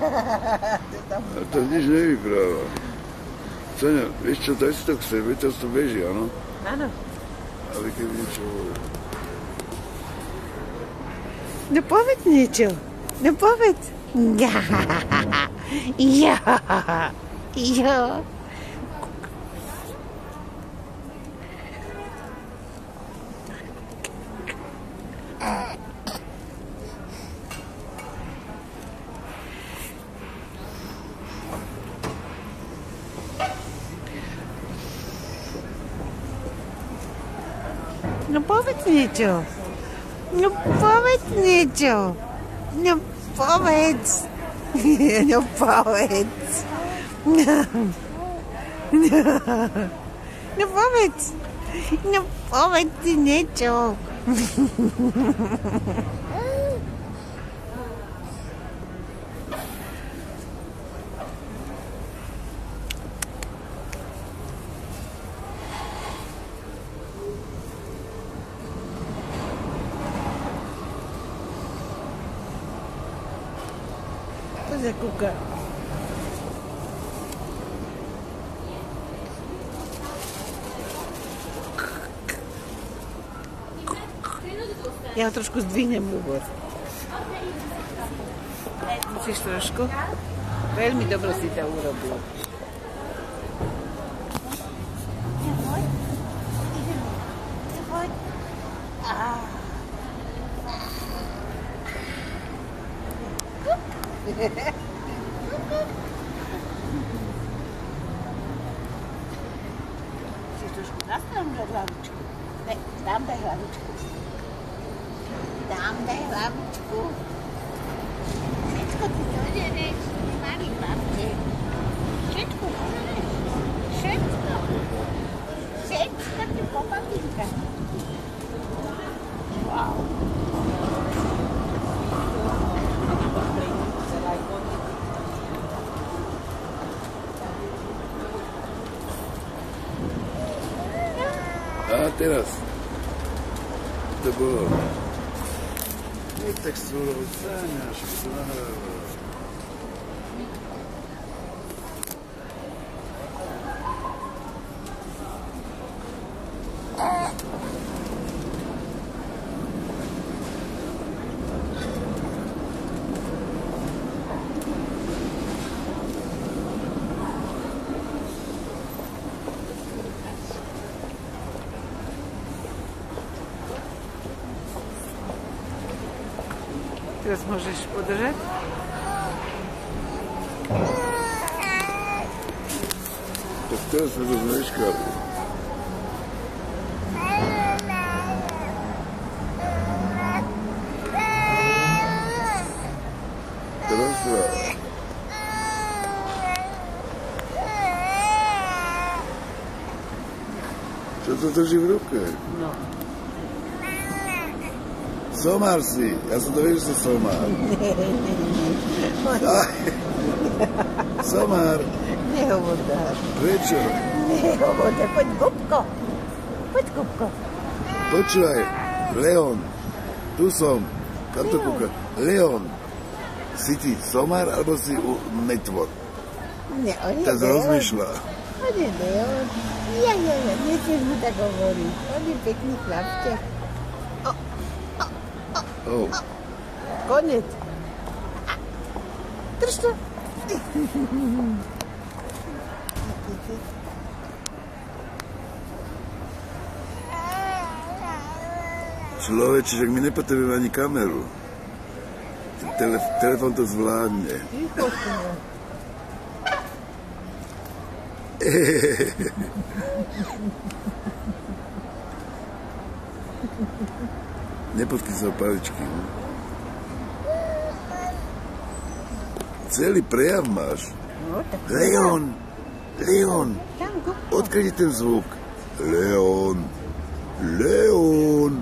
A to nič nevypráva. Soňa, vieš čo, daj si to k sebe, to beží, áno? Áno. Ale keby niečo hovorí. No povedz niečo. No povedz. Ja. Ja. Ja. No povedz niečo. No povedz niečo. No povedz. No povedz. No povedz. No povedz si niečo. Pozri, kúka. Ja ho trošku zdvihnem ľubor. Musíš trošku? Veľmi dobro si to urobil. Musíš trošku nastranu dať hlavičku. Ne, dám daj hlavičku. Dám daj hlavičku. Všetko ti dodeneš, malý babče. Všetko dodeneš. Všetko. Všetko ti popapinka. Wow. A teraz. To bolo. Nie tak súro odsáňaš, čo sa nahráva. Teraz môžeš podržať. Tak teraz sme to zmeškali. Rozpráv. Čo to drží v ruke? No. Somár si. Ja som to vedel, že som somár. Somár. Nehovor tak. Prečo? Nehovor tak. Poď, Gubko. Poď, Gubko. Počúvaj, Leon. Tu som. Kam to kúka? Leon. Si ty somár, alebo si metvor? Ne, on je Tak Leon. rozmýšľa. On je Leon. Ja, nechceš mu tak hovoriť. On je pekný chlapček. Oh. Konec. Drž to. Človeče, že my nepotrebujeme ani kameru. Telefón to zvládne. Nepodkysal paličky. Celý prejav máš. Leon! Leon! Odkiaľ je ten zvuk? Leon! Leon!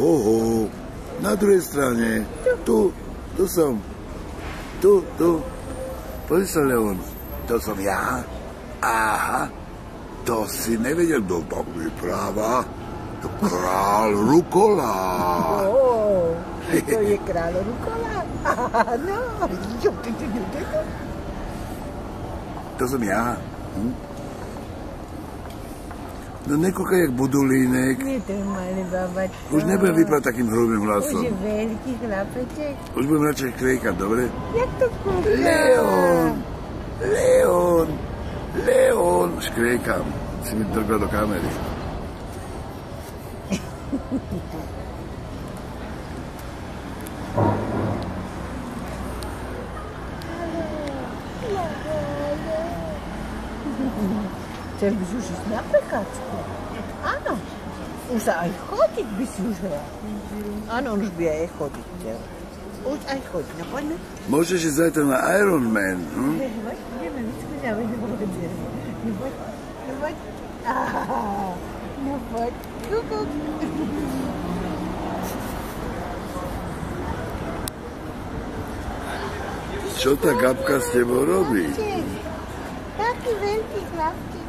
Oho! Na druhej strane. Tu som. Tu. Pozri sa, Leon. To som ja. Aha. To si nevedel, kto tak vypráva. Král Rukola. To je kráľ rukola. Áno. To som ja. No nekúkaj jak budulínek. Nie, to je malý babačka. Už nebudem vyprávať takým hrubým hlasom. Už je veľký chlapeček. Už budem radšej kriekať, dobre? Jak to kúka? Leon! Leon! Leon! Škriekam. Si mi drgla do kamery. Chcel by si už ísť na prekáčku? Áno. Už aj chodiť by si už hral. Áno, on už by aj chodiť chcel. Už aj chodiť, no poďme. Môžeš ísť zajtra na Ironman, Ideme, vyskúšame, no poď. No poď. No poď. Kukuk. Čo tá Gabka s tebou robí? Taký veľký chlapček.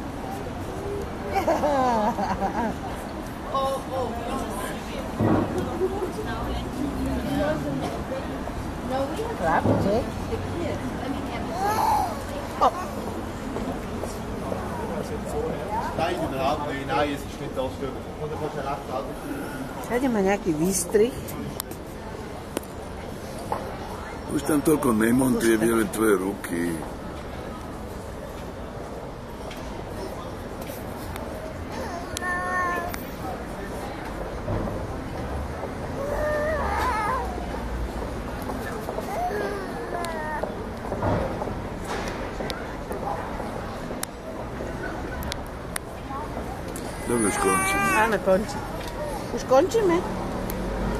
Chlapček. Nein, überhaupt nicht. Nein, es ist nicht das Stück. Und dann kannst du recht halten. Tady má nejaký výstrih. Už tam toľko nemontuje, vidíme tvoje ruky. Dobre, už končíme. Áno, končíme. Už končíme?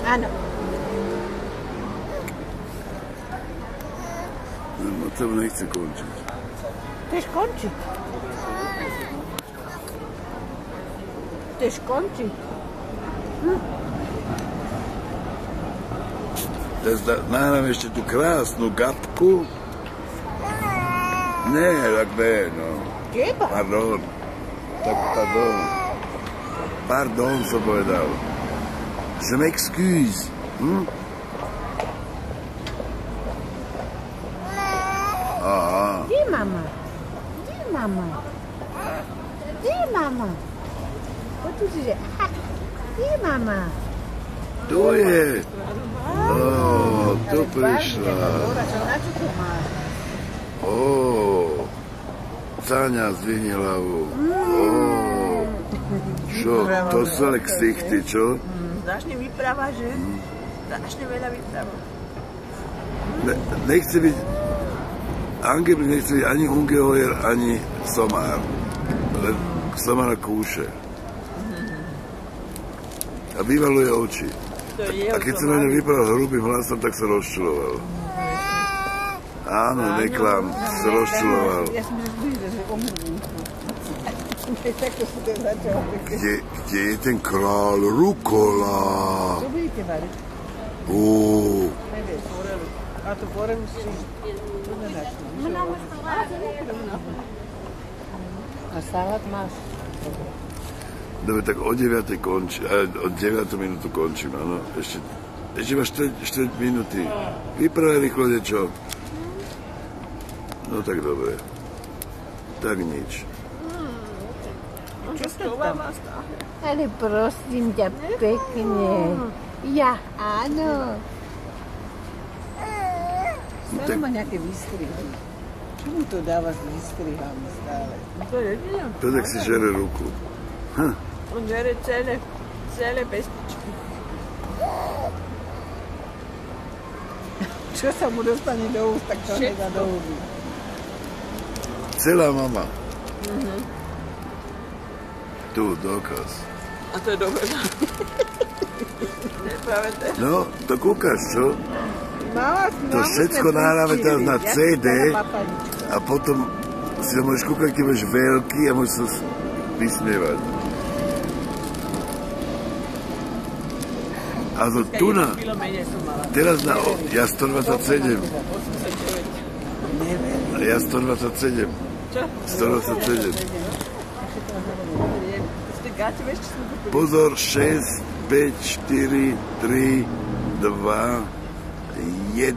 Áno. Moc sa nechce končiť. Chceš končiť? Chceš končiť? Teraz nahrám ešte tú krásnu Gabku. Nie, tak ne, no. Teba? Pardon. Tak pardon. Pardon som povedal. Je m'excuse. Aha. Kde je mama? Kde je mama? Kde je mama? Poď tu si, že... Kde je mama? Tu je. Tu prišla. Na čo tu máš? Cáňa, zdvihni hlavu. Čo? To sú ale ksichty, čo? Strašne vypráva, že? Strašne veľa vypráva. Nechce byť... Angeblich nechce byť ani Ungeheuer, ani somár. Len somára kúše. A vyvaluje oči. A keď sa na ňa vyprával hrubým hlasom, tak sa rozčuloval. Áno, neklam, sa rozčuloval. Ja som že omrú. Takto si to začal. Kde je ten kráľ Rukola? Čo budete variť? Nevieš, forelu. A to forelu si... A salát máš? Dobre, tak o 9. končí, o 9. minútu končím, áno. Ešte máš 4 minúty. Vypravaj rýchlo niečo. No tak dobre. Tak nič. Čo to tam? Ale prosím ťa pekne. Ja, áno. Stále má nejaké výstrihy. Čo mu to dáva s výstrihami stále? To neviem. To tak si žere ruku. On žere celé pestičky. Čo sa mu dostane do úst, tak to nedá do úst. Celá mama. Tu, dokaz. A to je dobré. No, to kúkaš, čo? To všetko nahráme teraz na CD a potom si to môžeš kúkať, keď budeš veľký a môžeš sa vysmievať. A to tu na... Teraz na... Ja 127. Ja 127. 127. Pozor, 6, 5, 4, 3, 2, 2, 1.